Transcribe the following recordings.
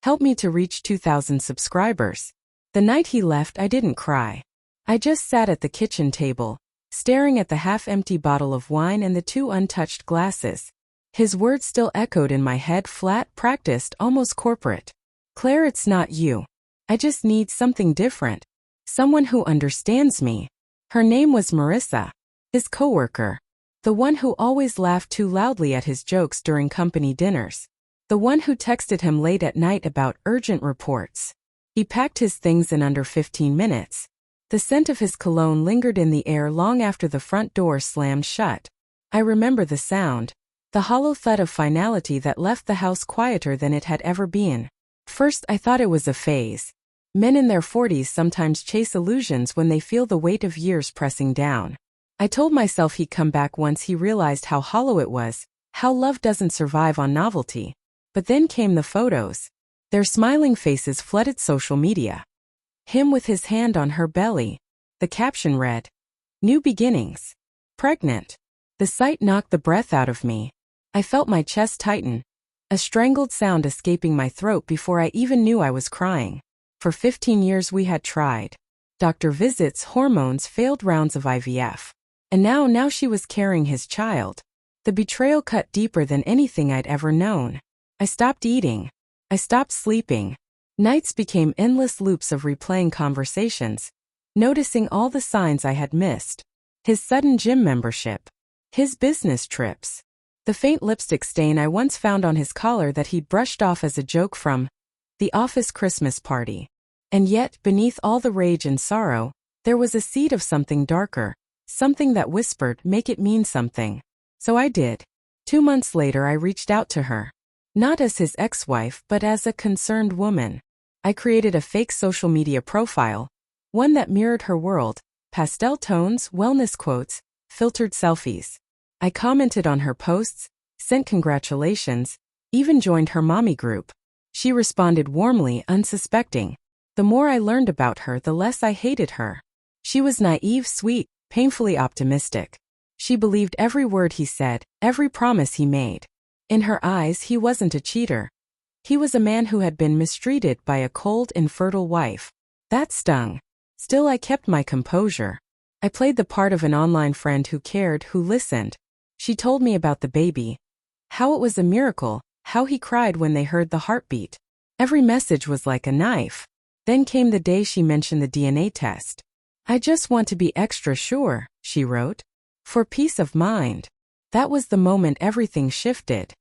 helped me to reach 2,000 subscribers. The night he left, I didn't cry. I just sat at the kitchen table, staring at the half-empty bottle of wine and the 2 untouched glasses. His words still echoed in my head, flat, practiced, almost corporate. Claire, it's not you. I just need something different. Someone who understands me. Her name was Marissa. His coworker. The one who always laughed too loudly at his jokes during company dinners. The one who texted him late at night about urgent reports. He packed his things in under 15 minutes. The scent of his cologne lingered in the air long after the front door slammed shut. I remember the sound. The hollow thud of finality that left the house quieter than it had ever been. First, I thought it was a phase. Men in their 40s sometimes chase illusions when they feel the weight of years pressing down. I told myself he'd come back once he realized how hollow it was, how love doesn't survive on novelty. But then came the photos. Their smiling faces flooded social media. Him with his hand on her belly. The caption read, "New beginnings. Pregnant." The sight knocked the breath out of me. I felt my chest tighten, a strangled sound escaping my throat before I even knew I was crying. For 15 years we had tried. Doctor visits, hormones, failed rounds of IVF. And now she was carrying his child. The betrayal cut deeper than anything I'd ever known. I stopped eating. I stopped sleeping. Nights became endless loops of replaying conversations, noticing all the signs I had missed. His sudden gym membership. His business trips. The faint lipstick stain I once found on his collar that he'd brushed off as a joke from the office Christmas party. And yet, beneath all the rage and sorrow, there was a seed of something darker, something that whispered, "Make it mean something." So I did. 2 months later I reached out to her. Not as his ex-wife, but as a concerned woman. I created a fake social media profile, one that mirrored her world, pastel tones, wellness quotes, filtered selfies. I commented on her posts, sent congratulations, even joined her mommy group. She responded warmly, unsuspecting. The more I learned about her, the less I hated her. She was naive, sweet, painfully optimistic. She believed every word he said, every promise he made. In her eyes, he wasn't a cheater. He was a man who had been mistreated by a cold, infertile wife. That stung. Still, I kept my composure. I played the part of an online friend who cared, who listened. She told me about the baby. How it was a miracle, how he cried when they heard the heartbeat. Every message was like a knife. Then came the day she mentioned the DNA test. "I just want to be extra sure," she wrote. "For peace of mind." That was the moment everything shifted.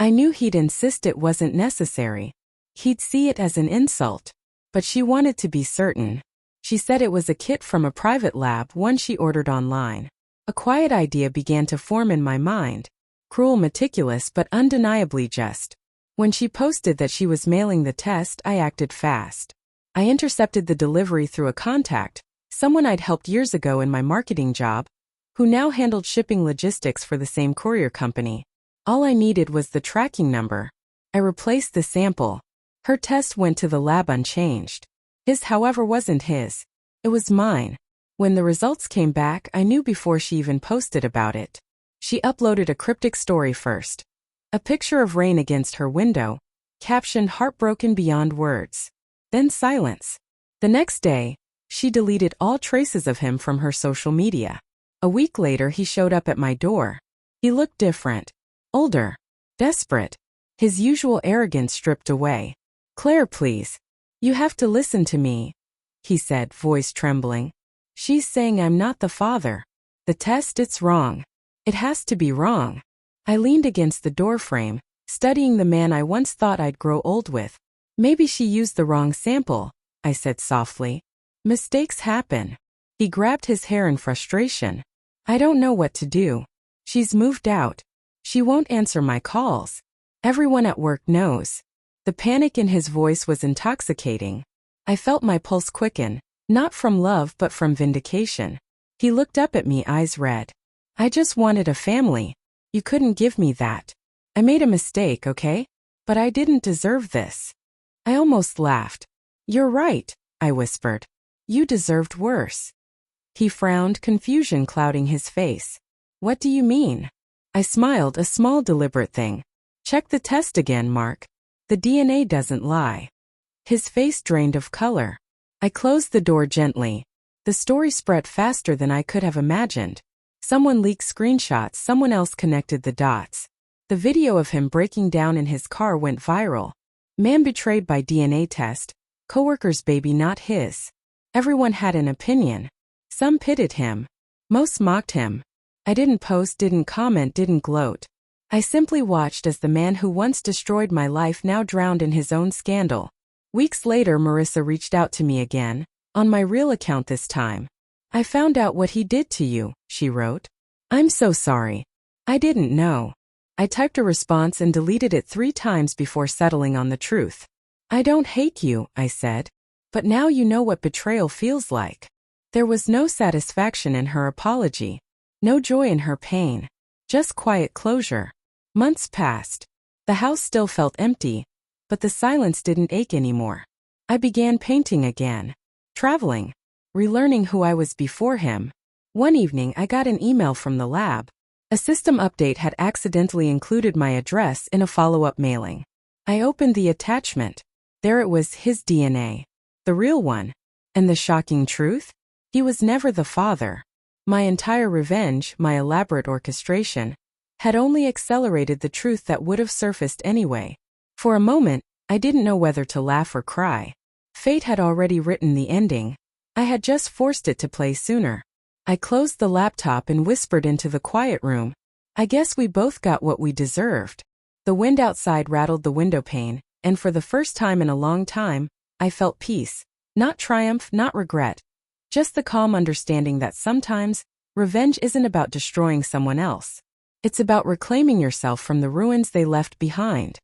I knew he'd insist it wasn't necessary. He'd see it as an insult. But she wanted to be certain. She said it was a kit from a private lab, one she ordered online. A quiet idea began to form in my mind. Cruel, meticulous, but undeniably just. When she posted that she was mailing the test, I acted fast. I intercepted the delivery through a contact, someone I'd helped years ago in my marketing job, who now handled shipping logistics for the same courier company. All I needed was the tracking number. I replaced the sample. Her test went to the lab unchanged. His, however, wasn't his. It was mine. When the results came back, I knew before she even posted about it. She uploaded a cryptic story first. A picture of rain against her window, captioned "Heartbroken beyond words." Then silence. The next day, she deleted all traces of him from her social media. A week later, he showed up at my door. He looked different. Older. Desperate. His usual arrogance stripped away. "Claire, please. You have to listen to me," he said, voice trembling. "She's saying I'm not the father. The test, it's wrong. It has to be wrong." I leaned against the doorframe, studying the man I once thought I'd grow old with. "Maybe she used the wrong sample," I said softly. "Mistakes happen." He grabbed his hair in frustration. "I don't know what to do. She's moved out. She won't answer my calls. Everyone at work knows." The panic in his voice was intoxicating. I felt my pulse quicken, not from love but from vindication. He looked up at me, eyes red. "I just wanted a family. You couldn't give me that. I made a mistake, okay? But I didn't deserve this." I almost laughed. "You're right," I whispered. "You deserved worse." He frowned, confusion clouding his face. "What do you mean?" I smiled, a small deliberate thing. "Check the test again, Mark. The DNA doesn't lie. His face drained of color. I closed the door gently. The story spread faster than I could have imagined. Someone leaked screenshots, someone else connected the dots. The video of him breaking down in his car went viral. Man betrayed by DNA test, coworker's baby not his. Everyone had an opinion. Some pitied him. Most mocked him. I didn't post, didn't comment, didn't gloat. I simply watched as the man who once destroyed my life now drowned in his own scandal. Weeks later, Marissa reached out to me again, on my real account this time. I found out what he did to you, she wrote. I'm so sorry. I didn't know. I typed a response and deleted it 3 times before settling on the truth. I don't hate you, I said. But now you know what betrayal feels like. There was no satisfaction in her apology. No joy in her pain. Just quiet closure. Months passed. The house still felt empty, but the silence didn't ache anymore. I began painting again. Traveling. Relearning who I was before him. One evening I got an email from the lab. A system update had accidentally included my address in a follow-up mailing. I opened the attachment. There it was, his DNA. The real one. And the shocking truth? He was never the father. My entire revenge, my elaborate orchestration, had only accelerated the truth that would have surfaced anyway. For a moment, I didn't know whether to laugh or cry. Fate had already written the ending. I had just forced it to play sooner. I closed the laptop and whispered into the quiet room. I guess we both got what we deserved. The wind outside rattled the window pane, and for the first time in a long time, I felt peace. Not triumph, not regret. Just the calm understanding that sometimes, revenge isn't about destroying someone else. It's about reclaiming yourself from the ruins they left behind.